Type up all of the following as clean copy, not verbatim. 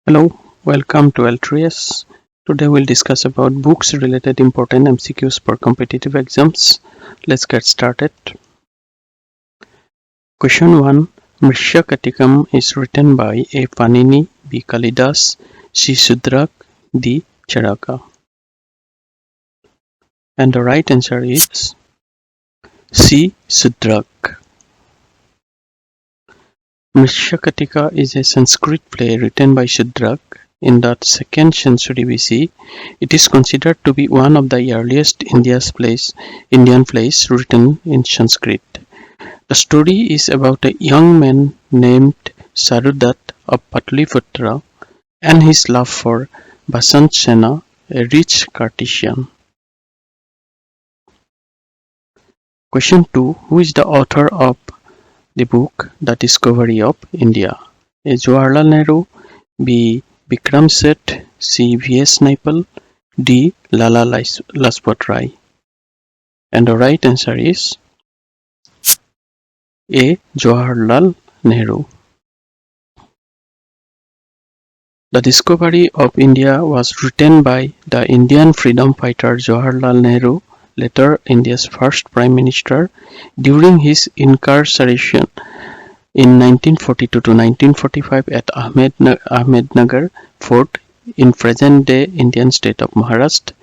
Hello, welcome to L3S. Today we'll discuss about books related important MCQs for competitive exams. Let's get started. Question 1. Mrishya Katikam is written by A. Panini, B. Kalidas, C. Sudrak, D. Charaka. And the right answer is C. Sudrak. Mrishya is a Sanskrit play written by Sudrak in the 2nd century BC. It is considered to be one of the earliest Indian plays written in Sanskrit. The story is about a young man named Sarudat of Patliputra and his love for Basant Sena, a rich Cartesian. Question 2. Who is the author of the book The Discovery of India? A. Jawaharlal Nehru, B. Vikram Seth, C. V.S. Naipaul, D. Lala Lajpat Rai. And the right answer is A. Jawaharlal Nehru. The Discovery of India was written by the Indian freedom fighter Jawaharlal Nehru, later India's first Prime Minister, during his incarceration in 1942 to 1945 at Ahmednagar Fort in present-day Indian state of Maharashtra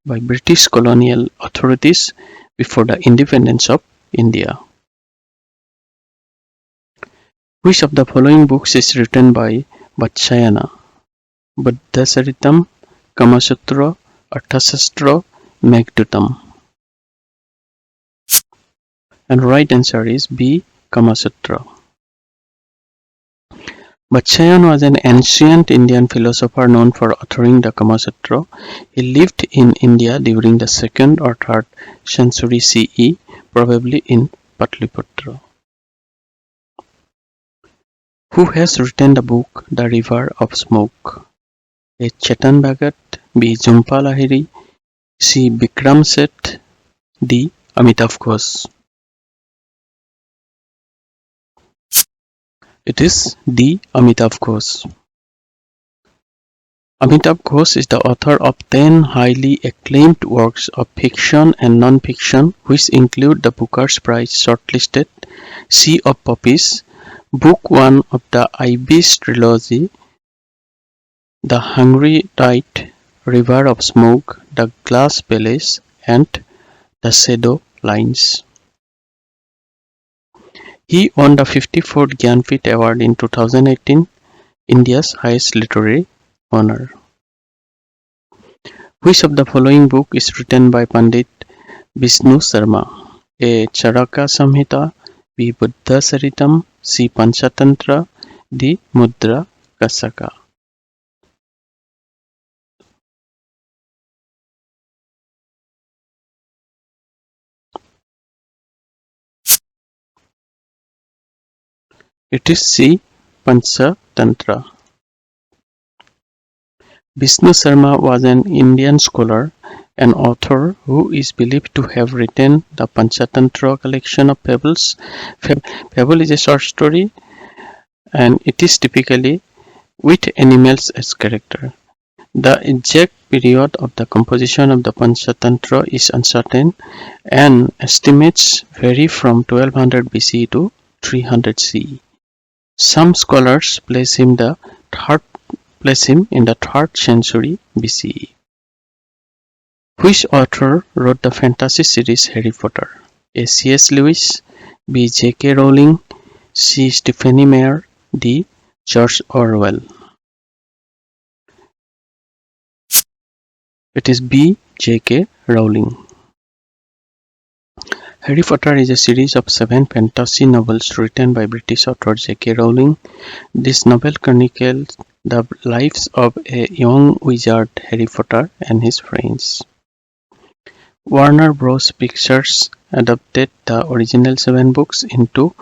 by British colonial authorities before the independence of India. Which of the following books is written by Vatsyayana? Buddhasaritam, Kamasutra, Arthashastra, Meghdootam. And right answer is B. Kamasutra. Vatsyayana was an ancient Indian philosopher known for authoring the Kamasutra. He lived in India during the 2nd or 3rd century CE, probably in Patliputra. Who has written the book The River of Smoke? A. Chetan Bhagat, B. Jhumpa Lahiri, C. Vikram Seth, D. Amitav Ghosh. It is D. Amitav Ghosh. Amitav Ghosh is the author of 10 highly acclaimed works of fiction and non-fiction, which include the Booker's Prize shortlisted Sea of Poppies, Book 1 of the Ibis trilogy, The Hungry Tide, River of Smoke, The Glass Palace, and The Shadow Lines. He won the 54th Gyanpith Award in 2018, India's highest literary honor. Which of the following book is written by Pandit Vishnu Sharma? A. Charaka Samhita, B. Buddhasaritam, C. Panchatantra, D. Mudra Kasaka. It is C. Panchatantra. Vishnu Sharma was an Indian scholar and author who is believed to have written the Panchatantra collection of fables. Fable is a short story and it is typically with animals as character. The exact period of the composition of the Panchatantra is uncertain and estimates vary from 1200 BC to 300 CE. Some scholars place him in the 3rd century BCE. Which author wrote the fantasy series Harry Potter? A. C.S. Lewis, B. J.K. Rowling, C. Stephenie Meyer, D. George Orwell. It is B. J.K. Rowling. Harry Potter is a series of 7 fantasy novels written by British author J.K. Rowling. This novel chronicles the lives of a young wizard, Harry Potter, and his friends. Warner Bros. Pictures adapted the original 7 books into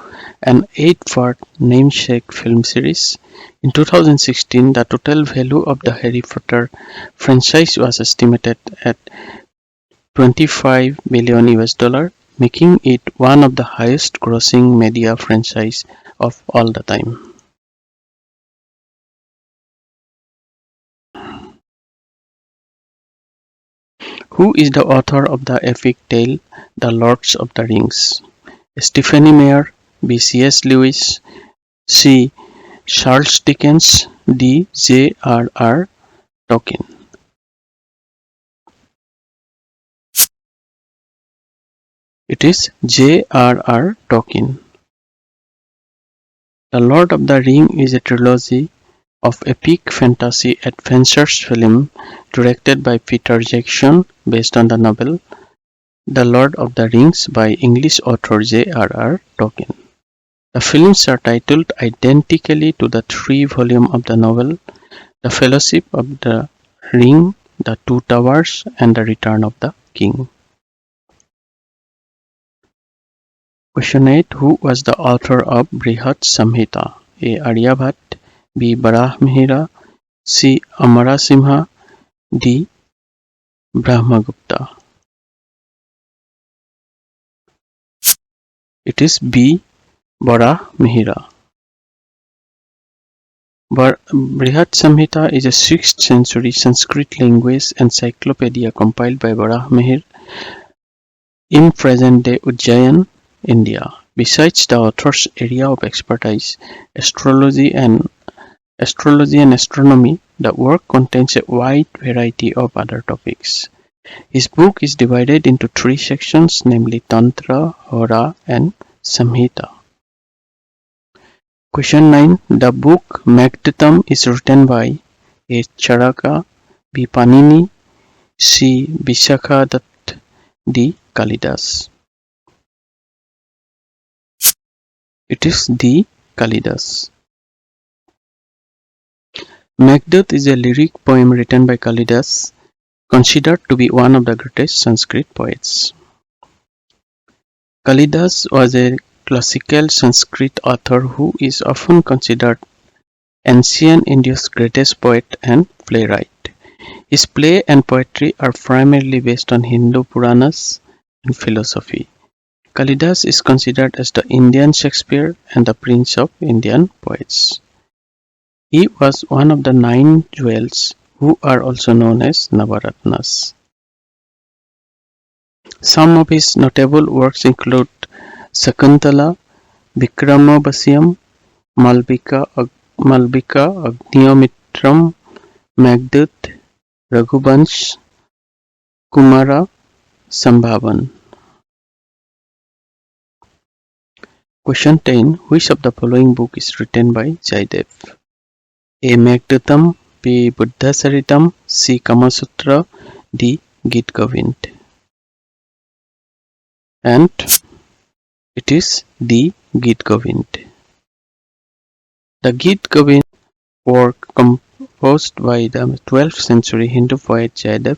an 8-part namesake film series. In 2016, the total value of the Harry Potter franchise was estimated at $25 billion, making it one of the highest grossing media franchises of all the time. Who is the author of the epic tale The Lords of the Rings? Stephenie Meyer, B. C.S. Lewis, C. Charles Dickens, D. J.R.R. Tolkien. It is J.R.R. Tolkien. The Lord of the Rings is a trilogy of epic fantasy adventures film directed by Peter Jackson based on the novel The Lord of the Rings by English author J.R.R. Tolkien. The films are titled identically to the 3-volume of the novel The Fellowship of the Ring, The Two Towers, and The Return of the King. Question 8. Who was the author of Brihat Samhita? A. Aryabhat, B. Barahmihira, C. Amarasimha, D. Brahmagupta. It is B. Barahmihira. Brihat Samhita is a 6th century Sanskrit language encyclopedia compiled by Barahmihir in present-day Ujjain, India. Besides the author's area of expertise, astrology and astronomy, the work contains a wide variety of other topics. His book is divided into 3 sections, namely Tantra, Hora, and Samhita. Question 9. The book Magdatam is written by A. Charaka, B. Panini, C. Vishakhadat, D. Kalidas. It is D. Kalidas. Meghdut is a lyric poem written by Kalidas, considered to be one of the greatest Sanskrit poets. Kalidas was a classical Sanskrit author who is often considered ancient India's greatest poet and playwright. His play and poetry are primarily based on Hindu Puranas and philosophy. Kalidas is considered as the Indian Shakespeare and the prince of Indian poets. He was one of the 9 jewels who are also known as Navaratnas. Some of his notable works include Sakuntala, Vikramabhasyam, Malvika Agniomitram, Meghdut, Raghuvansh, Kumara Sambhavan. Question 10. Which of the following book is written by Jaidev? A. Meghduttam, B. Buddhasaritam, C. Kamasutra, D. Git Govind. And it is D. Git Govind. The Git Govind work composed by the 12th century Hindu poet Jaidev.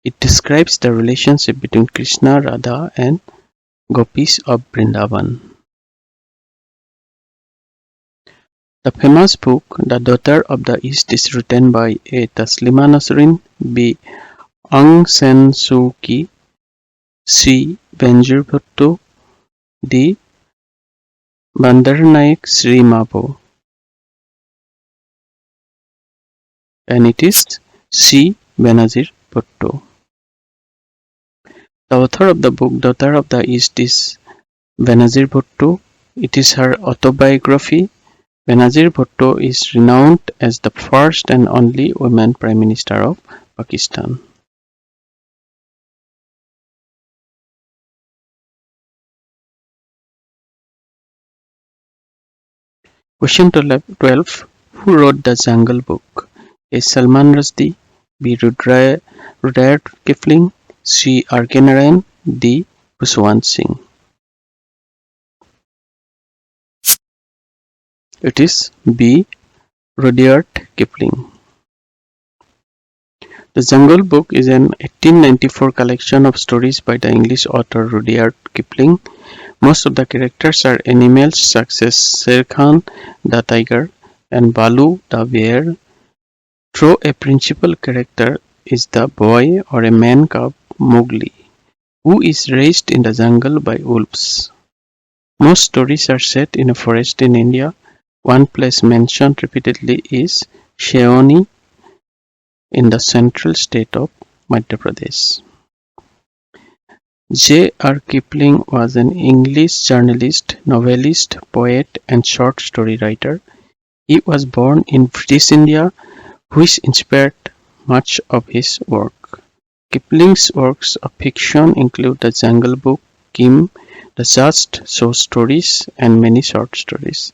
It describes the relationship between Krishna, Radha, and gopis of Vrindavan. The famous book The Daughter of the East is written by A. Taslima Nasrin, B. Aung San Suu Kyi, C. Benazir Bhutto, D. Bandaranaik Sri Mabo. And it is C. Benazir Bhutto. The author of the book Daughter of the East is Benazir Bhutto. It is her autobiography. Benazir Bhutto is renowned as the first and only woman Prime Minister of Pakistan. Question 12. Who wrote the Jungle Book? A. Salman Rushdie, B. Rudyard Kipling, C. R.K. Narayan, D. Khuswant Singh. It is B. Rudyard Kipling. The Jungle Book is an 1894 collection of stories by the English author Rudyard Kipling. Most of the characters are animals such as Sher Khan the tiger and Balu the bear, though a principal character is the boy or a man cub Mowgli, who is raised in the jungle by wolves. Most stories are set in a forest in India. One place mentioned repeatedly is Sheoni in the central state of Madhya Pradesh. J.R. Kipling was an English journalist, novelist, poet, and short story writer. He was born in British India, which inspired much of his work. Kipling's works of fiction include The Jungle Book, Kim, The Just So Stories, and many short stories,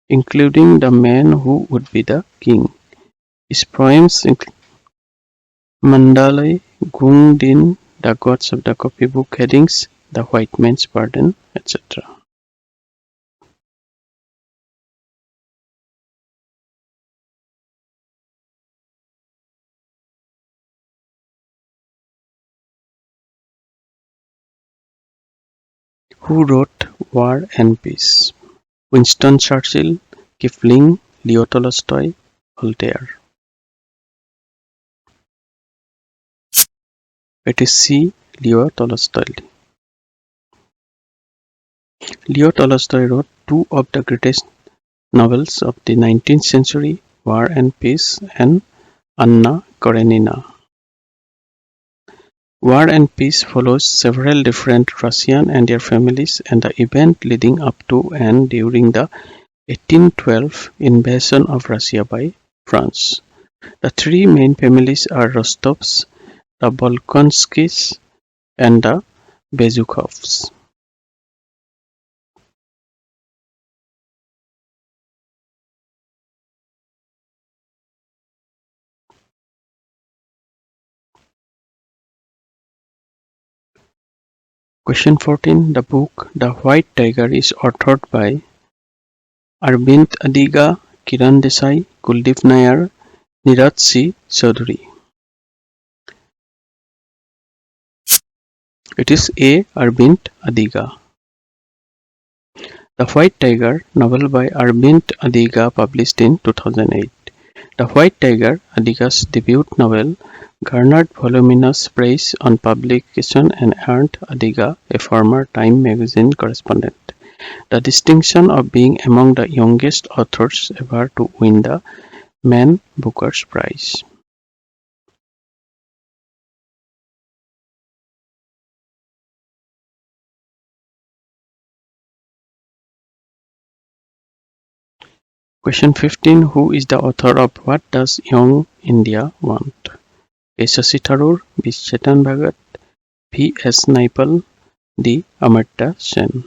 including The Man Who Would Be the King. His poems include Mandalay, Gung Din, The Gods of the Copybook Headings, The White Man's Burden, etc. Who wrote War and Peace? Winston Churchill, Kipling, Leo Tolstoy, Voltaire. It is C. Leo Tolstoy. Leo Tolstoy wrote two of the greatest novels of the 19th century, War and Peace and Anna Karenina. War and Peace follows several different Russian and their families and the event leading up to and during the 1812 invasion of Russia by France. The three main families are Rostovs, the Bolkonskis, and the Bezukhovs. Question 14. The book The White Tiger is authored by Arvind Adiga, Kiran Desai, Kuldeep Nair, Niraj C. Chaudhary. It is A. Arvind Adiga. The White Tiger, novel by Arvind Adiga, published in 2008. The White Tiger, Adiga's debut novel, garnered voluminous praise on publication and earned Adiga a former Time magazine correspondent, the distinction of being among the youngest authors ever to win the Man Booker's Prize. Question 15. Who is the author of What Does Young India Want? A. Shashi Tharoor, B. Chetan Bhagat, P. S. Naipal, D. Amartya Sen.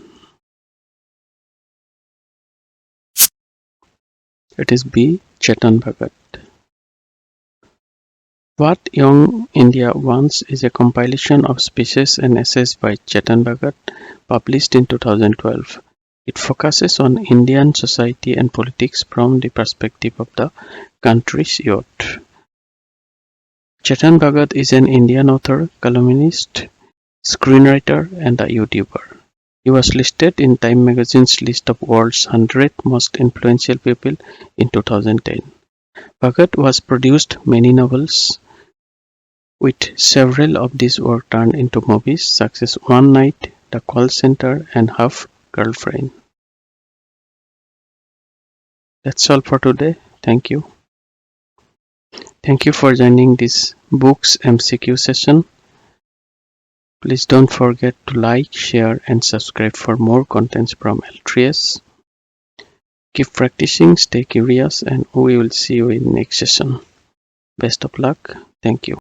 It is B. Chetan Bhagat. What Young India Wants is a compilation of speeches and essays by Chetan Bhagat, published in 2012. It focuses on Indian society and politics from the perspective of the country's youth. Chetan Bhagat is an Indian author, columnist, screenwriter, and a YouTuber. He was listed in Time magazine's list of world's 100 most influential people in 2010. Bhagat has produced many novels, with several of these were turned into movies such as One Night, The Call Center, and Half Girlfriend. That's all for today. Thank you. Thank you for joining this books MCQ session. Please don't forget to like, share, and subscribe for more contents from L3S. Keep practicing, stay curious, and we will see you in next session. Best of luck. Thank you.